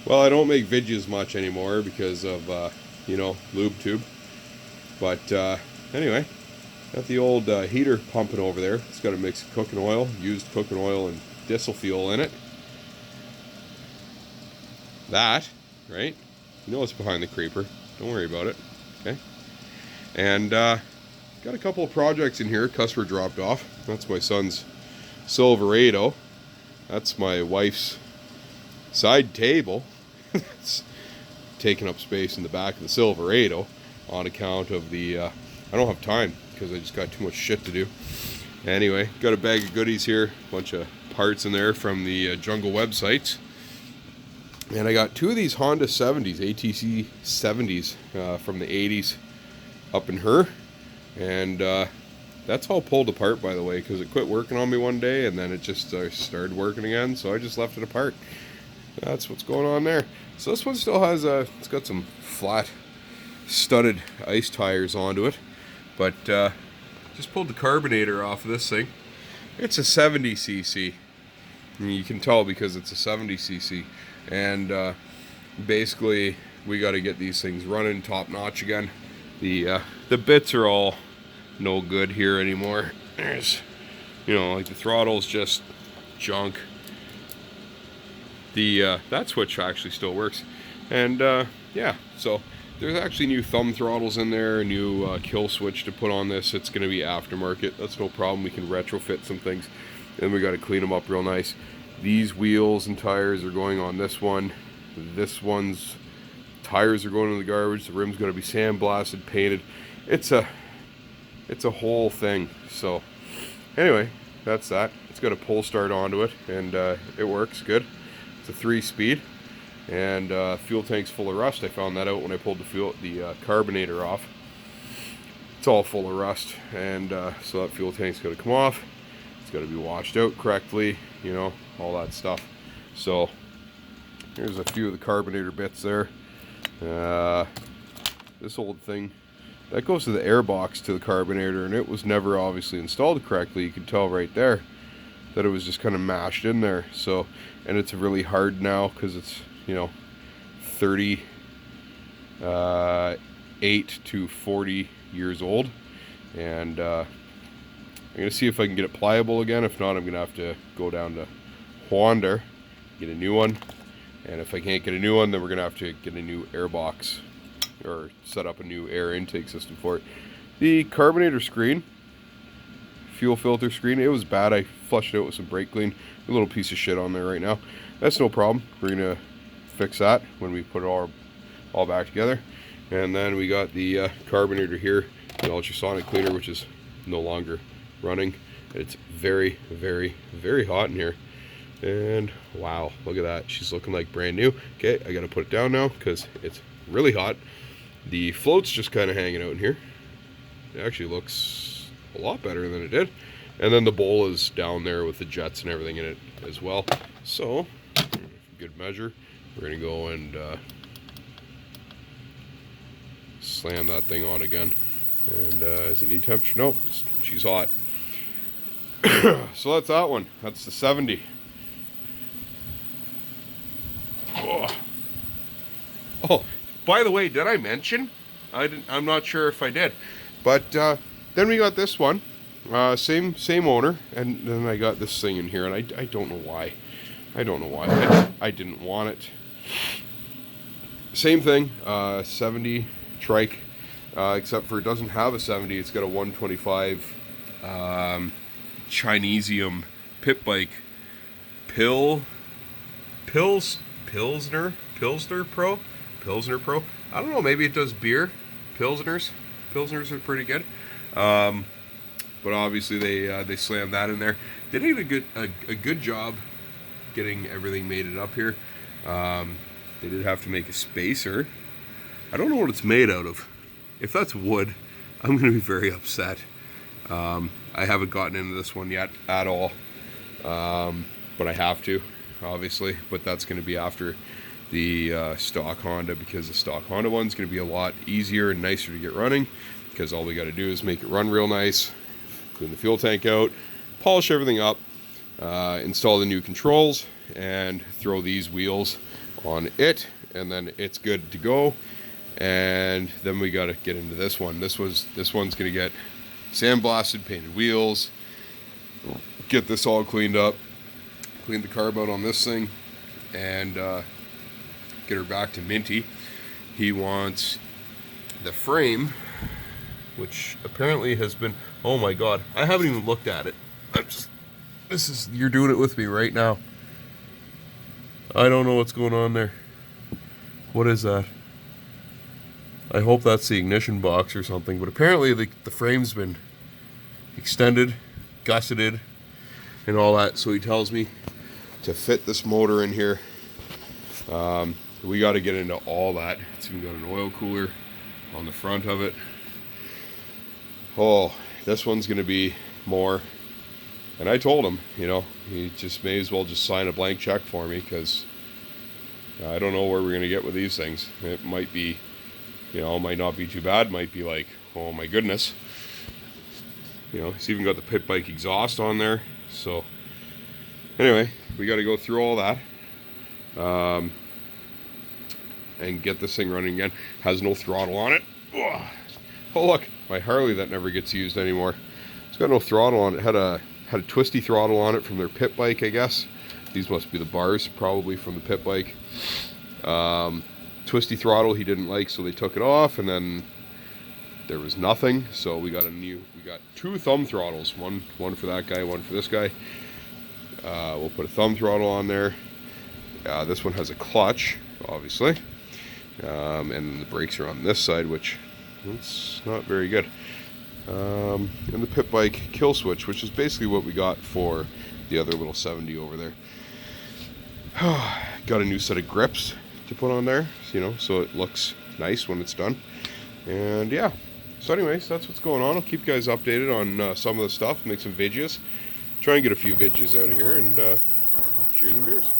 Well, I don't make videos much anymore because of, lube tube. But anyway, got the old heater pumping over there. It's got a mix of cooking oil, used cooking oil, and diesel fuel in it. That, right? You know what's behind the creeper. Don't worry about it. Okay? And got a couple of projects in here. Customer dropped off. That's my son's Silverado. That's my wife's side table. It's taking up space in the back of the Silverado on account of the I don't have time because I just got too much shit to do. Anyway, got a bag of goodies here, a bunch of parts in there from the Jungle websites. And I got two of these Honda 70s, ATC 70s from the 80s up in her. And that's all pulled apart, by the way, because it quit working on me one day and then it just started working again, so I just left it apart. That's what's going on there. So this one still has it's got some flat studded ice tires onto it, but just pulled the carbonator off of this thing. It's a 70cc. You can tell because it's a 70cc, and basically we got to get these things running top notch again. The bits are all no good here anymore. There's, like the throttle's just junk. That switch actually still works, and yeah, so there's actually new thumb throttles in there, a new kill switch to put on this. It's going to be aftermarket. That's no problem. We can retrofit some things, and we got to clean them up real nice. These wheels and tires are going on this one. This one's tires are going in the garbage. The rim's going to be sandblasted, painted. It's a whole thing. So anyway, that's that. It's got a pull start onto it, and it works good. It's a 3-speed, and fuel tank's full of rust. I found that out when I pulled the carbonator off. It's all full of rust, and so that fuel tank's got to come off. It's got to be washed out correctly, all that stuff. So here's a few of the carbonator bits there. This old thing that goes to the air box to the carbonator, and it was never obviously installed correctly. You can tell right there that it was just kind of mashed in there. So, and it's really hard now because it's 38 to 40 years old, and I'm gonna see if I can get it pliable again. If not, I'm gonna have to go down to Honda, get a new one, and if I can't get a new one, then we're gonna have to get a new air box or set up a new air intake system for it. The carbonator screen, fuel filter screen, it was bad. I flushed it out with some brake clean. A little piece of shit on there right now. That's no problem. We're gonna fix that when we put it all back together. And then we got the carbonator here, the ultrasonic cleaner, which is no longer running. It's very, very, very hot in here. And wow, look at that. She's looking like brand new. Okay, I gotta put it down now because it's really hot. The float's just kind of hanging out in here. It actually looks a lot better than it did. And then the bowl is down there with the jets and everything in it as well. So, good measure. We're gonna go and slam that thing on again. And is it need temperature? Nope, she's hot. So that's that one. That's the 70. Oh, by the way, did I mention? I'm not sure if I did. But then we got this one. Same owner. And then I got this thing in here. And I don't know why. I didn't want it. Same thing. 70 trike. Except for it doesn't have a 70. It's got a 125 Chinesium pit bike. Pilsner Pro. I don't know, maybe it does beer. Pilsners are pretty good. But obviously they slammed that in there. They did a good job getting everything mated up here. They did have to make a spacer. I don't know what it's made out of. If that's wood, I'm going to be very upset. I haven't gotten into this one yet at all. But I have to, obviously. But that's going to be after the stock Honda, because the stock Honda one's going to be a lot easier and nicer to get running, because all we got to do is make it run real nice, clean the fuel tank out, polish everything up, install the new controls, and throw these wheels on it, and then it's good to go. And then we got to get into this one. This one's gonna get sandblasted, painted wheels, get this all cleaned up, clean the carb out on this thing, and get her back to Minty. He wants the frame, which apparently has been, oh my god, I haven't even looked at it. You're doing it with me right now. I don't know what's going on there. What is that? I hope that's the ignition box or something, but apparently the frame's been extended, gusseted, and all that, so he tells me to fit this motor in here. We got to get into all that. It's even got an oil cooler on the front of it. Oh, this one's going to be more. And I told him, you know, he just may as well just sign a blank check for me, because I don't know where we're going to get with these things. It might be, you know, might not be too bad. Might be like, oh my goodness. You know, he's even got the pit bike exhaust on there. So anyway, we got to go through all that and get this thing running again. Has no throttle on it. Oh look, my Harley that never gets used anymore. It's got no throttle on it. Had a twisty throttle on it from their pit bike, I guess. These must be the bars, probably from the pit bike. Twisty throttle he didn't like, so they took it off, and then there was nothing. So we got two thumb throttles, one for that guy, one for this guy. We'll put a thumb throttle on there. This one has a clutch, obviously, and the brakes are on this side, which it's not very good. And the pit bike kill switch, which is basically what we got for the other little 70 over there. Got a new set of grips to put on there, you know, so it looks nice when it's done. And yeah, so anyways, that's what's going on. I'll keep you guys updated on some of the stuff, make some videos, try and get a few videos out of here, and cheers and beers.